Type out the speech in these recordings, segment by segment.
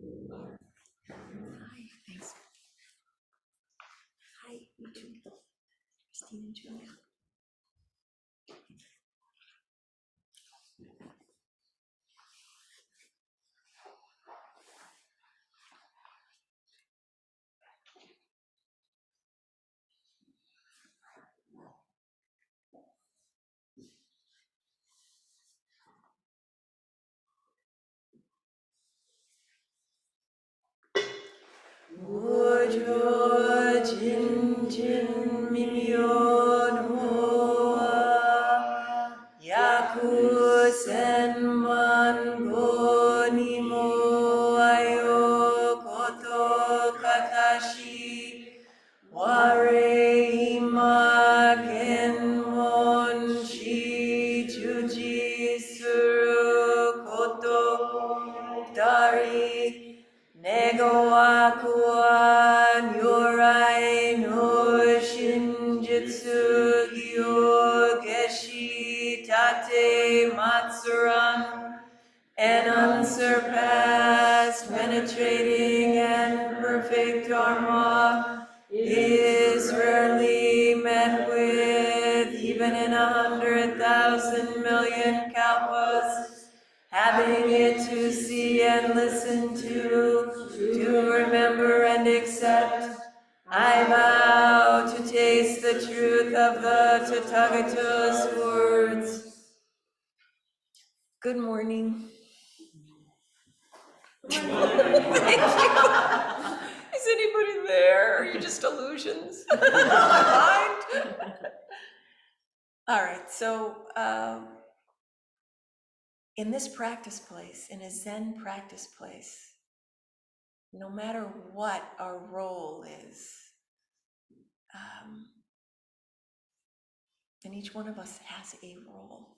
Hi, thanks. Hi, you too. Christine and Julia. Wojo jin jin mimyon hoa yaku senman goni mo ayo koto katashi ware ima kenmon shi juji suru koto dari Nego akua nyurai no shinjitsu gyo geshi tate matsuran, an unsurpassed, penetrating, and perfect Dharma is rarely met with, even in 100,000 million kalpas. Having it to see and listen to remember and accept, I vow to taste the truth of the Tathagata's words. Good morning. Thank you. Is anybody there? Are you just illusions? My mind? All right, so in this practice place, in a Zen practice place, no matter what our role is, and each one of us has a role,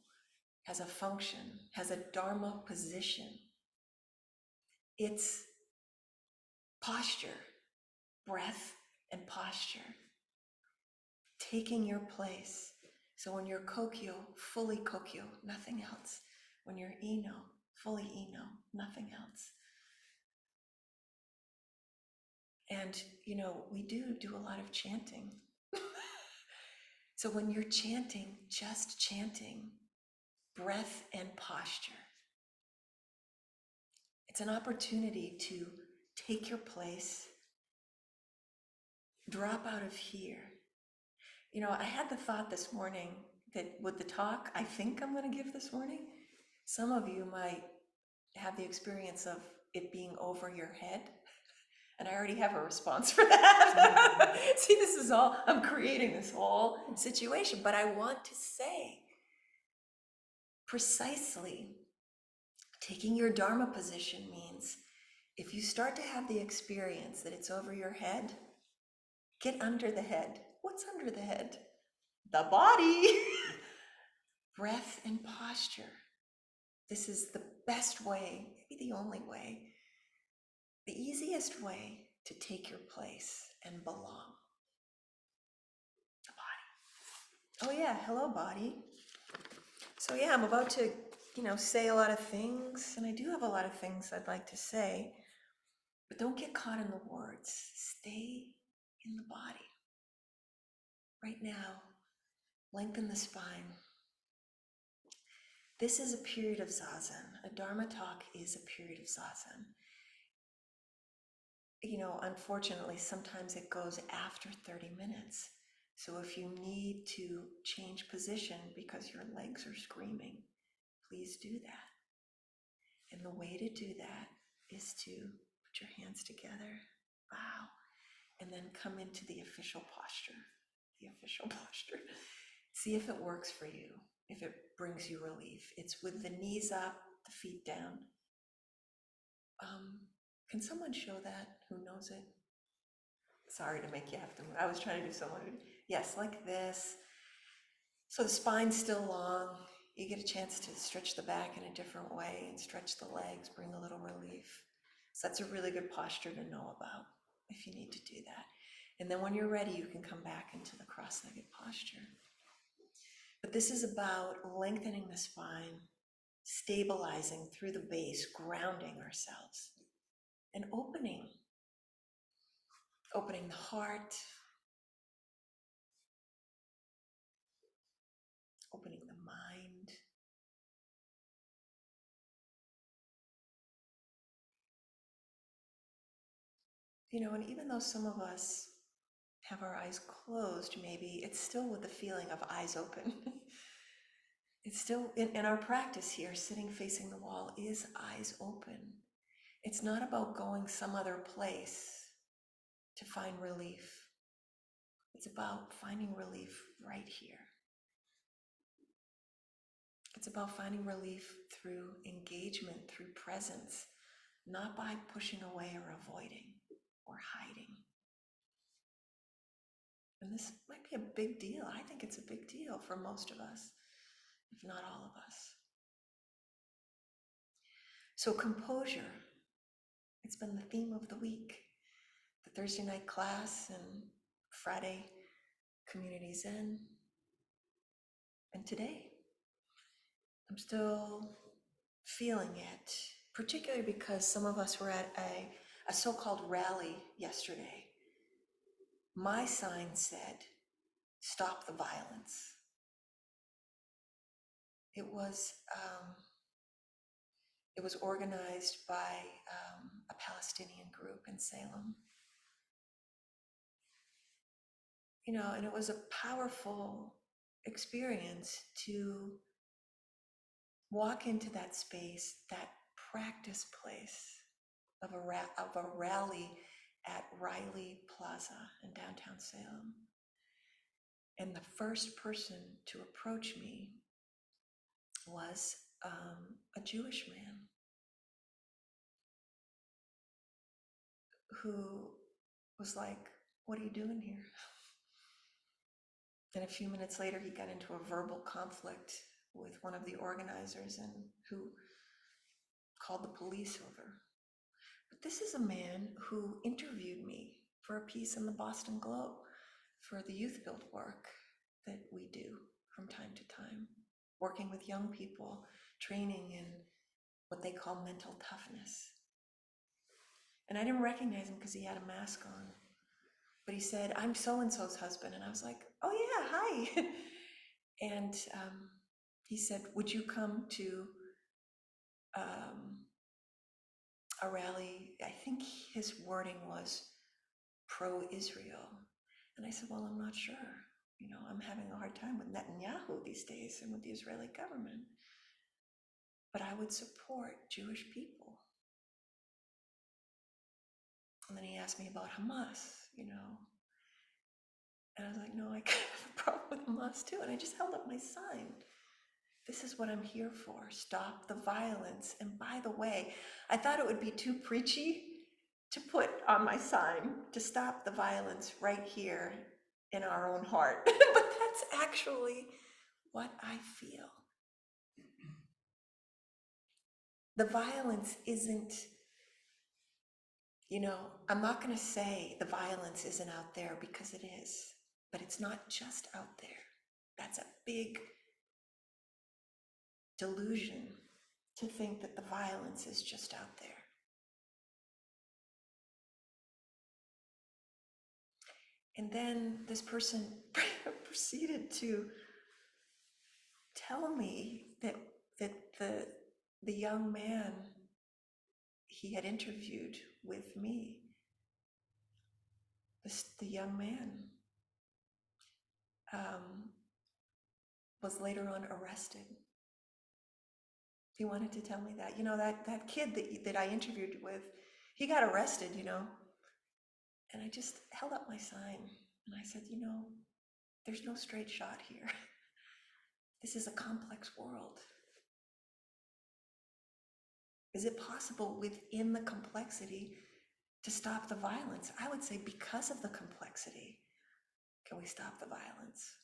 has a function, has a Dharma position. It's posture, breath, and posture. Taking your place. So when you're Kokyo, fully Kokyo, nothing else. When you're Ino, fully Ino, nothing else. And, we do a lot of chanting. So when you're chanting, just chanting, breath and posture. It's an opportunity to take your place, drop out of here. I had the thought this morning that with the talk I think I'm going to give this morning, some of you might have the experience of it being over your head. And I already have a response for that. See, this is all, I'm creating this whole situation. But I want to say precisely, taking your Dharma position means if you start to have the experience that it's over your head, get under the head. What's under the head? The body. Breath and posture. This is the best way, maybe the only way, the easiest way to take your place and belong. The body. Oh yeah, hello body. So yeah, I'm about to, say a lot of things, and I do have a lot of things I'd like to say, but don't get caught in the words. Stay in the body. Right now, lengthen the spine. This is a period of zazen. A Dharma talk is a period of zazen. Unfortunately, sometimes it goes after 30 minutes. So if you need to change position because your legs are screaming, please do that. And the way to do that is to put your hands together, bow, and then come into the official posture. The official posture. See if it works for you, if it brings you relief. It's with the knees up, the feet down. Can someone show that? Who knows it? Sorry to make you have to move. I was trying to do someone. Yes, like this. So the spine's still long. You get a chance to stretch the back in a different way and stretch the legs, bring a little relief. So that's a really good posture to know about if you need to do that. And then when you're ready, you can come back into the cross-legged posture. But this is about lengthening the spine, stabilizing through the base, grounding ourselves. and opening the heart, opening the mind. And even though some of us have our eyes closed, maybe it's still with the feeling of eyes open. It's still in our practice here, sitting facing the wall is eyes open. It's not about going some other place to find relief. It's about finding relief right here. It's about finding relief through engagement, through presence, not by pushing away or avoiding or hiding. And this might be a big deal. I think it's a big deal for most of us, if not all of us. So composure, it's been the theme of the week. The Thursday night class and Friday community Zen. And today, I'm still feeling it, particularly because some of us were at a so-called rally yesterday. My sign said, "Stop the violence." It was organized by a Palestinian group in Salem. And it was a powerful experience to walk into that space, that practice place of a rally at Riley Plaza in downtown Salem. And the first person to approach me was a Jewish man who was like, "What are you doing here?" And a few minutes later, he got into a verbal conflict with one of the organizers and who called the police over. But this is a man who interviewed me for a piece in the Boston Globe for the youth build work that we do from time to time, working with young people, training in what they call mental toughness. And I didn't recognize him because he had a mask on. But he said, "I'm so-and-so's husband." And I was like, "Oh yeah, hi." And he said, "Would you come to a rally?" I think his wording was pro-Israel. And I said, "Well, I'm not sure. I'm having a hard time with Netanyahu these days and with the Israeli government. But I would support Jewish people." And then he asked me about Hamas. And I was like, "No, I kind of have a problem with Hamas too." And I just held up my sign. This is what I'm here for. Stop the violence. And by the way, I thought it would be too preachy to put on my sign to stop the violence right here in our own heart. But that's actually what I feel. The violence isn't, I'm not going to say the violence isn't out there, because it is, but it's not just out there. That's a big delusion to think that the violence is just out there. And then this person proceeded to tell me that the young man he had interviewed with me, the young man was later on arrested. He wanted to tell me that, that kid that I interviewed with, he got arrested, And I just held up my sign and I said, there's no straight shot here. This is a complex world. Is it possible within the complexity to stop the violence? I would say because of the complexity, can we stop the violence?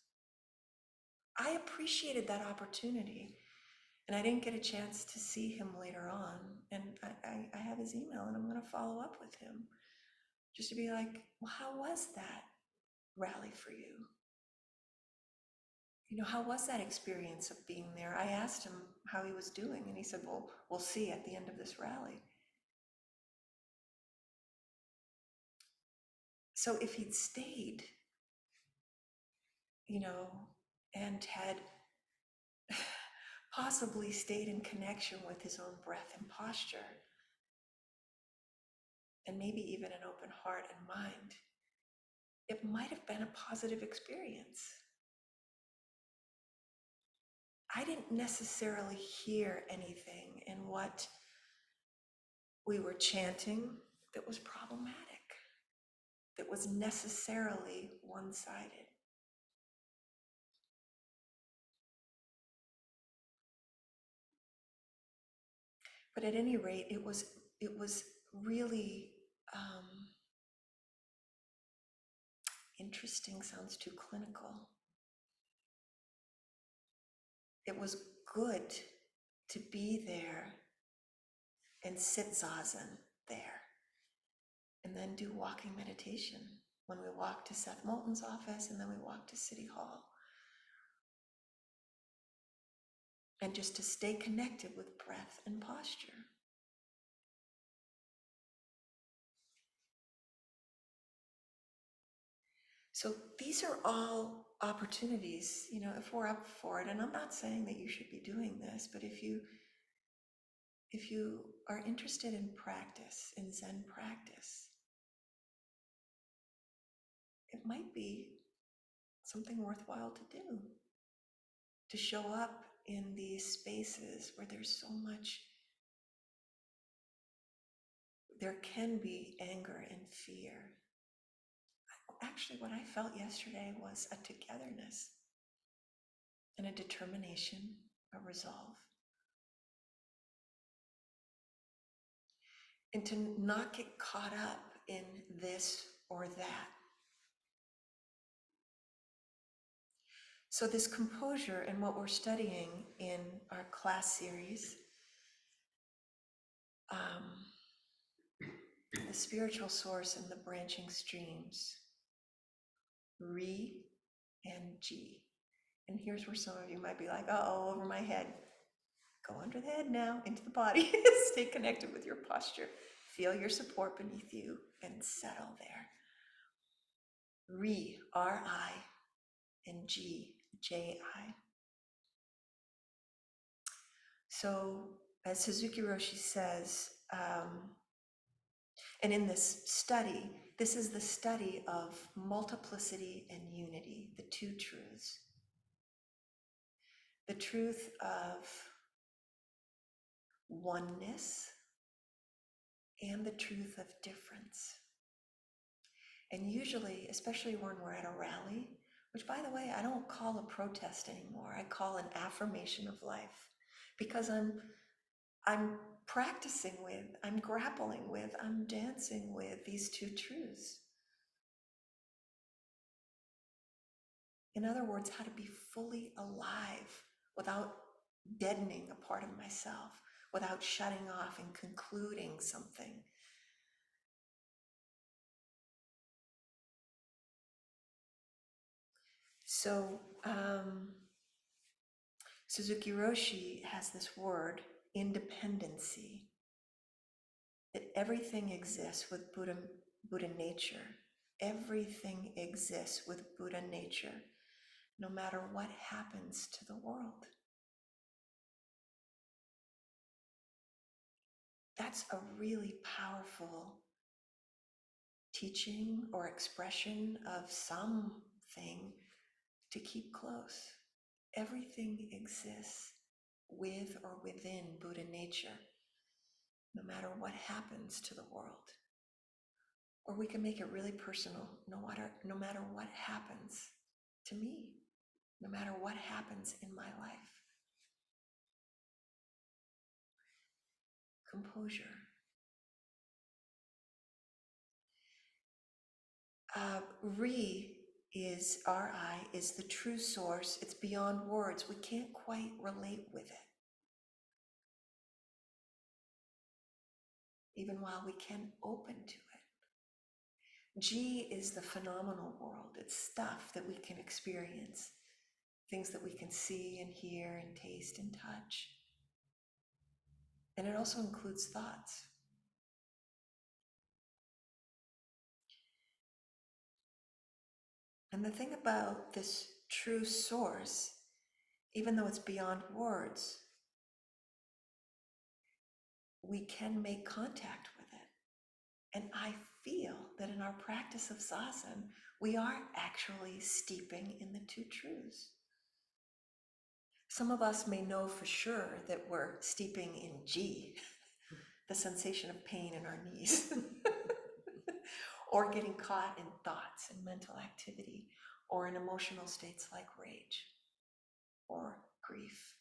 I appreciated that opportunity, and I didn't get a chance to see him later on. And I have his email, and I'm going to follow up with him just to be like, "Well, how was that rally for you? How was that experience of being there?" I asked him how he was doing, and he said, "Well, we'll see at the end of this rally." So if he'd stayed, you know, and had possibly stayed in connection with his own breath and posture, and maybe even an open heart and mind, it might have been a positive experience. I didn't necessarily hear anything in what we were chanting that was problematic, that was necessarily one-sided. But at any rate, it was really interesting. Sounds too clinical. It was good to be there and sit zazen there, and then do walking meditation when we walked to Seth Moulton's office, and then we walked to City Hall. And just to stay connected with breath and posture. So these are all opportunities, you know, if we're up for it. And I'm not saying that you should be doing this, but if you are interested in practice, in Zen practice, it might be something worthwhile to do. To show up in these spaces where there's so much, there can be anger and fear. Actually, what I felt yesterday was a togetherness and a determination, a resolve. And to not get caught up in this or that. So this composure and what we're studying in our class series, the spiritual source and the branching streams, Re and G. And here's where some of you might be like, uh-oh, over my head. Go under the head now, into the body. Stay connected with your posture. Feel your support beneath you and settle there. Re, R-I, and G, J-I. So, as Suzuki Roshi says, and in this study, this is the study of multiplicity and unity, the two truths. The truth of oneness and the truth of difference. And usually, especially when we're at a rally, which by the way, I don't call a protest anymore, I call an affirmation of life, because I'm practicing with, I'm grappling with, I'm dancing with these two truths. In other words, how to be fully alive without deadening a part of myself, without shutting off and concluding something. So Suzuki Roshi has this word, independency, that everything exists with Buddha nature. Everything exists with Buddha nature, no matter what happens to the world. That's a really powerful teaching or expression of something to keep close. Everything exists with or within Buddha nature, no matter what happens to the world. Or we can make it really personal, no matter what happens to me, no matter what happens in my life. Composure. Re is, R-I, is the true source. It's beyond words. We can't quite relate with it. Even while we can open to it. G is the phenomenal world. It's stuff that we can experience. Things that we can see and hear and taste and touch. And it also includes thoughts. And the thing about this true source, even though it's beyond words, we can make contact with it. And I feel that in our practice of zazen, we are actually steeping in the two truths. Some of us may know for sure that we're steeping in G, the sensation of pain in our knees, or getting caught in thoughts and mental activity, or in emotional states like rage or grief.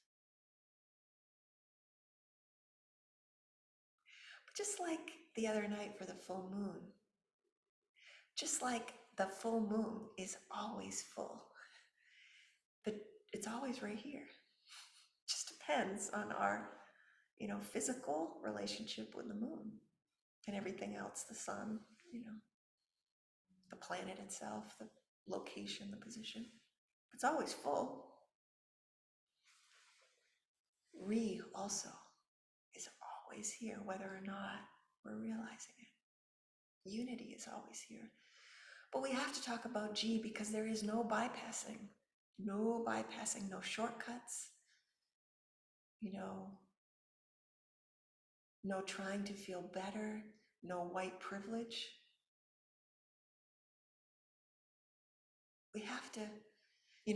But just like the other night for the full moon, just like the full moon is always full, but it's always right here. It just depends on our, physical relationship with the moon and everything else, the sun, the planet itself, the location, the position. It's always full. Re also is always here, whether or not we're realizing it. Unity is always here. But we have to talk about G because there is no bypassing. No bypassing, no shortcuts, no trying to feel better, no white privilege. We have to,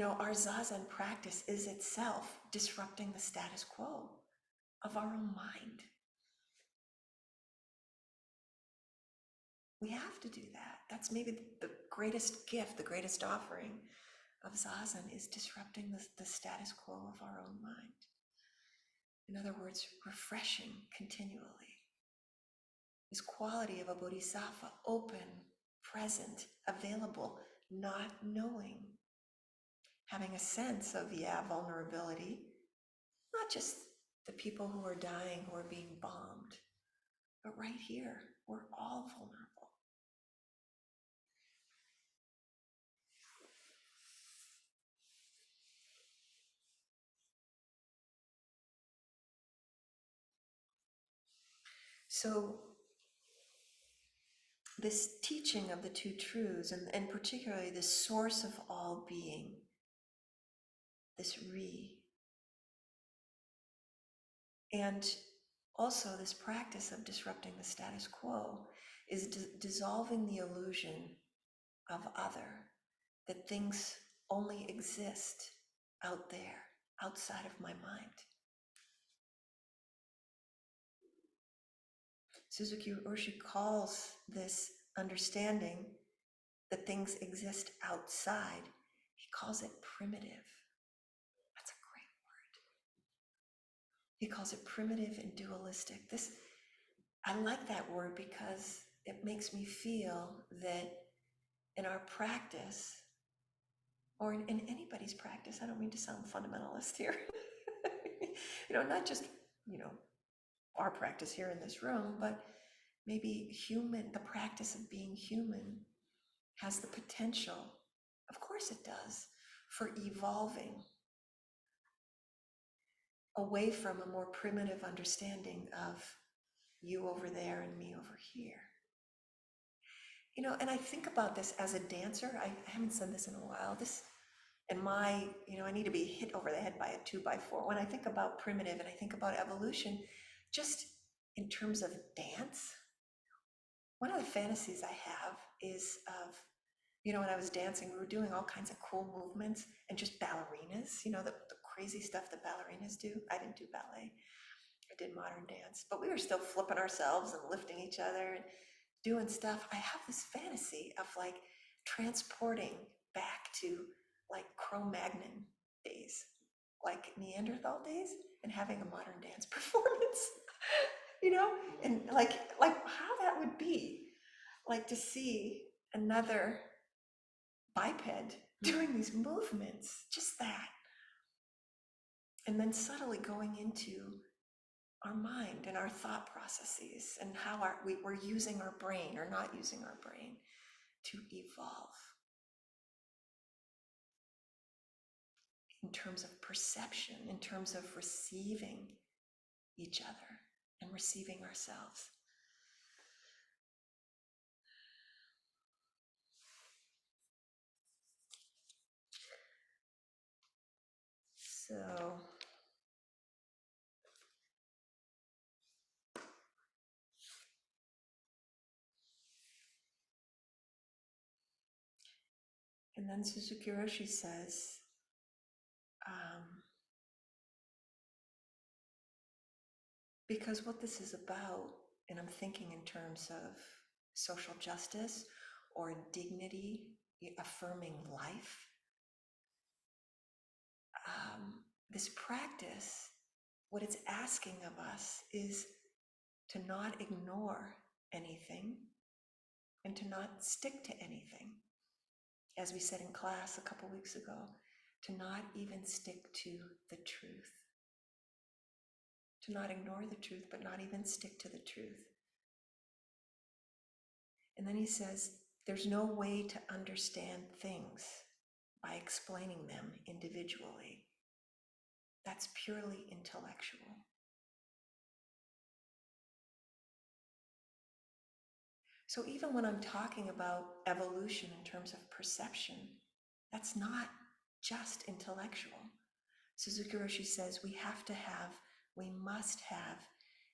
our zazen practice is itself disrupting the status quo of our own mind. We have to do that. That's maybe the greatest gift, the greatest offering of zazen is disrupting the status quo of our own mind. In other words, refreshing continually. This quality of a bodhisattva, open, present, available, not knowing. Having a sense of, vulnerability, not just the people who are dying, who are being bombed, but right here, we're all vulnerable. So this teaching of the two truths, and particularly the source of all being, this Re, and also this practice of disrupting the status quo is dissolving the illusion of other, that things only exist out there, outside of my mind. Suzuki Roshi calls this understanding that things exist outside, he calls it primitive. That's a great word. He calls it primitive and dualistic. I like that word because it makes me feel that in our practice, or in anybody's practice, I don't mean to sound fundamentalist here, not just, our practice here in this room, but maybe the practice of being human has the potential, of course it does, for evolving away from a more primitive understanding of you over there and me over here. And I think about this as a dancer. I haven't said this in a while. I need to be hit over the head by a 2x4. When I think about primitive and I think about evolution, just in terms of dance, one of the fantasies I have is of, when I was dancing, we were doing all kinds of cool movements and just ballerinas, the crazy stuff that ballerinas do. I didn't do ballet. I did modern dance, but we were still flipping ourselves and lifting each other and doing stuff. I have this fantasy of like transporting back to like Cro-Magnon days, like Neanderthal days, and having a modern dance performance, and like how that would be, like to see another biped doing these movements, just that. And then subtly going into our mind and our thought processes and how we're using our brain or not using our brain to evolve in terms of perception, in terms of receiving each other and receiving ourselves. So, and then Suzuki Roshi says, because what this is about, and I'm thinking in terms of social justice or dignity, affirming life, this practice, what it's asking of us is to not ignore anything and to not stick to anything. As we said in class a couple weeks ago, to not even stick to the truth. To not ignore the truth, but not even stick to the truth. And then he says, there's no way to understand things by explaining them individually. That's purely intellectual. So even when I'm talking about evolution in terms of perception, that's not just intellectual. Suzuki Roshi says we must have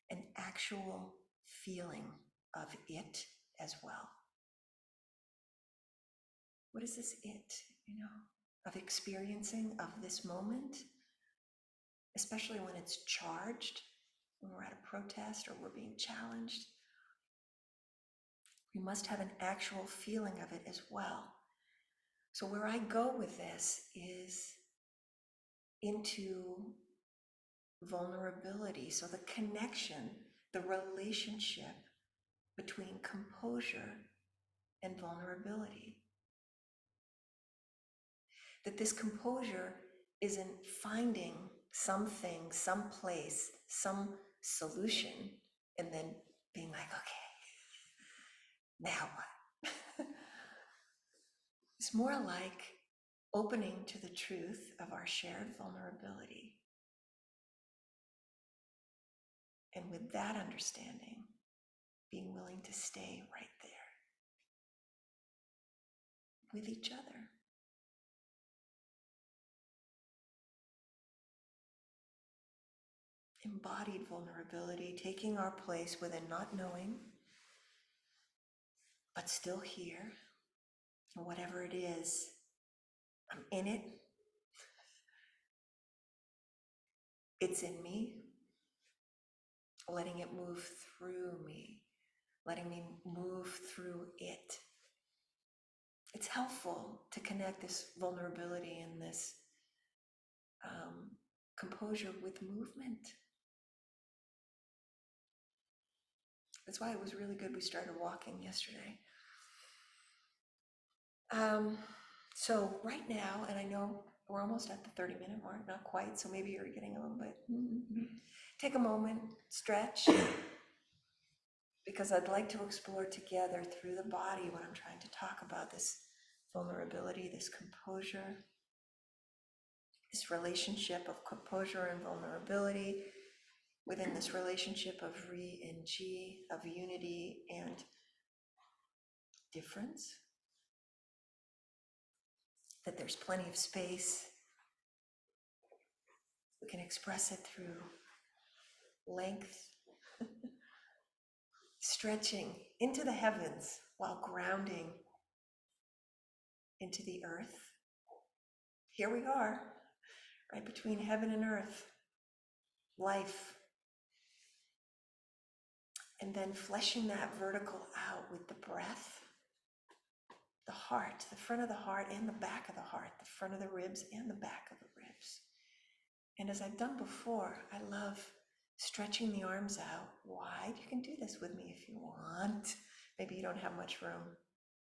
an actual feeling of it as well. What is this it, of experiencing of this moment, especially when it's charged, when we're at a protest or we're being challenged? We must have an actual feeling of it as well. So where I go with this is into vulnerability. So the connection, the relationship between composure and vulnerability. That this composure isn't finding something, some place, some solution, and then being like, okay, now what? It's more like opening to the truth of our shared vulnerability. And with that understanding, being willing to stay right there with each other. Embodied vulnerability, taking our place within not knowing, but still here. And whatever it is, I'm in it. It's in me. Letting it move through me. Letting me move through it. It's helpful to connect this vulnerability and this composure with movement. That's why it was really good we started walking yesterday. So right now, and I know we're almost at the 30-minute mark, not quite, so maybe you're getting a little bit, take a moment, stretch, because I'd like to explore together through the body what I'm trying to talk about, this vulnerability, this composure, this relationship of composure and vulnerability, within this relationship of Ri and Ji, of unity and difference, that there's plenty of space. We can express it through length, stretching into the heavens while grounding into the earth. Here we are, right between heaven and earth, life. And then fleshing that vertical out with the breath, the heart, the front of the heart and the back of the heart, the front of the ribs and the back of the ribs. And as I've done before, I love stretching the arms out wide. You can do this with me if you want. Maybe you don't have much room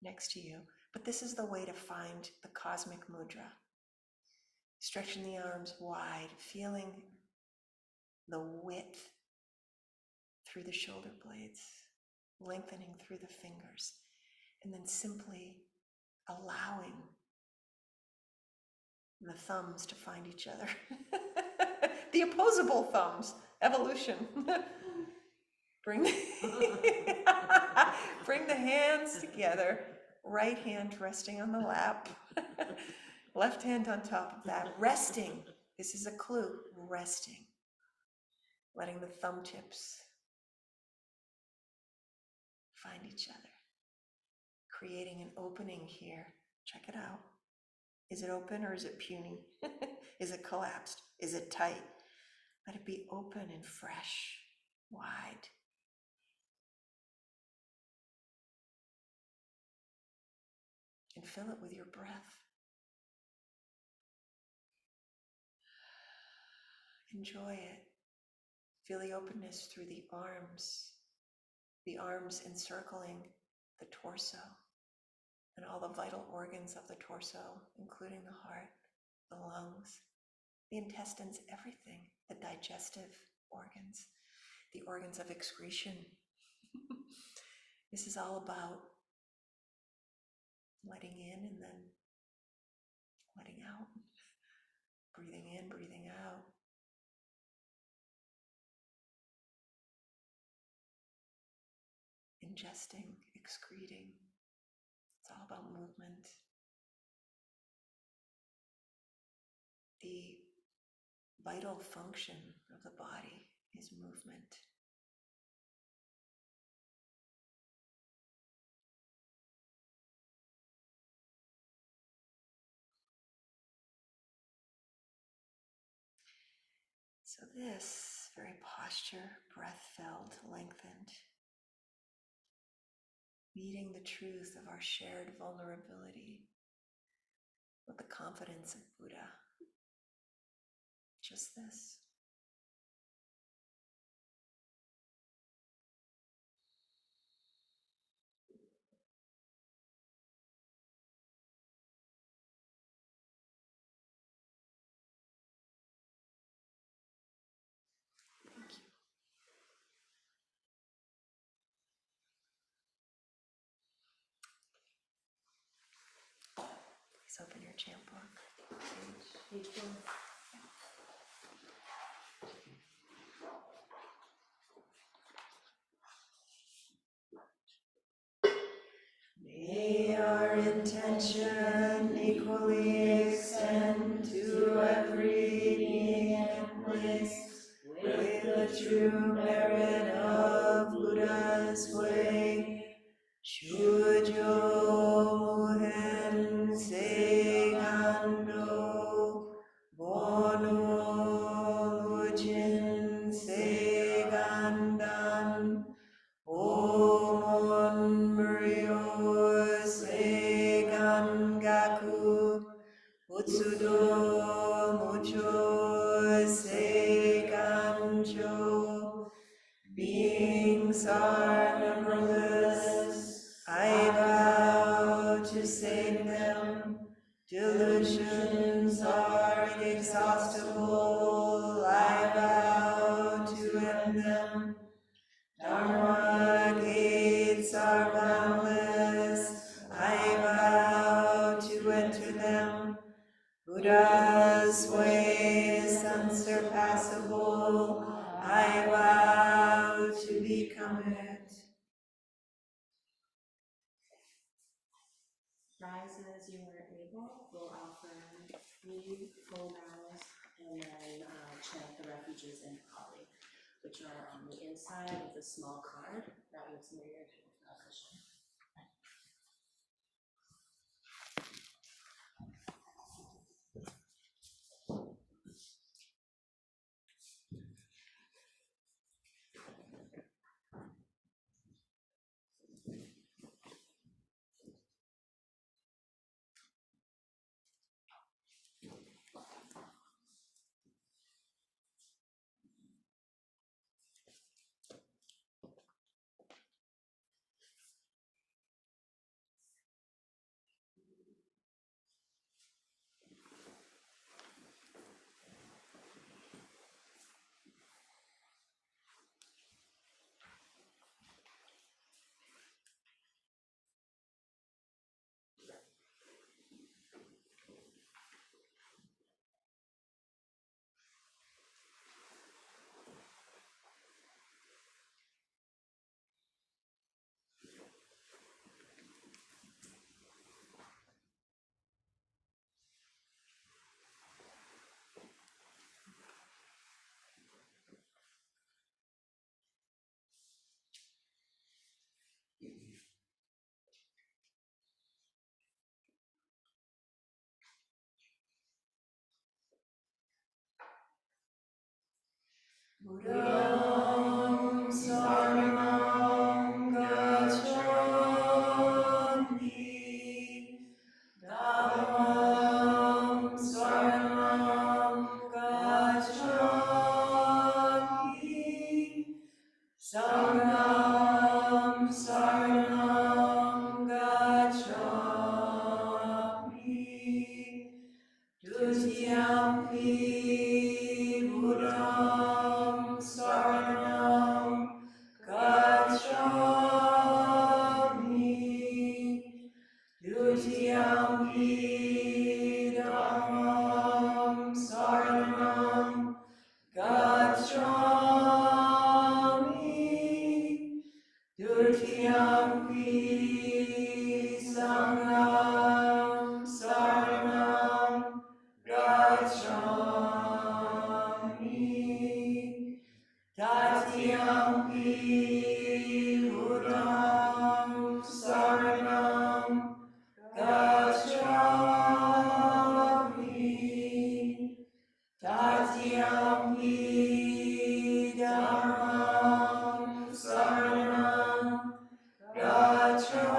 next to you, but this is the way to find the cosmic mudra. Stretching the arms wide, feeling the width through the shoulder blades, lengthening through the fingers, and then simply allowing the thumbs to find each other. The opposable thumbs, evolution. Bring the hands together, right hand resting on the lap, left hand on top of that, resting This is a clue, resting, letting the thumb tips find each other, creating an opening here. Check it out. Is it open or is it puny? Is it collapsed? Is it tight? Let it be open and fresh, wide. And fill it with your breath. Enjoy it. Feel the openness through the arms encircling the torso and all the vital organs of the torso, including the heart, the lungs, the intestines, everything, the digestive organs, the organs of excretion. This is all about letting in and then letting out, breathing in, breathing out. Ingesting, excreting. It's all about movement. The vital function of the body is movement. So this very posture, breath-filled, lengthened, meeting the truth of our shared vulnerability with the confidence of Buddha. Just this. Thank you. Please open your chant book. Page 1. May our intention equally extend to every being and place with the true merit of Buddha's way. Shujo muhen segando, bono mujin segandan, omon muryo segangaku, utsudo mucho segancho. Beings are numberless, I vow to save them. Delusions are inexhaustible, I vow to end them. Dharma gates are boundless, I vow to enter them. Buddha's way is unsurpassable, I vow to become it. Rise as you are able. We'll offer 3 full bows and then chant the refuges in Pali, which are on the inside of the small card that was near your position. Sangham Saranam Gacchami. Tatyampi Buddham Saranam Gacchami. Tatyampi Dharmam Saranam Gacchami.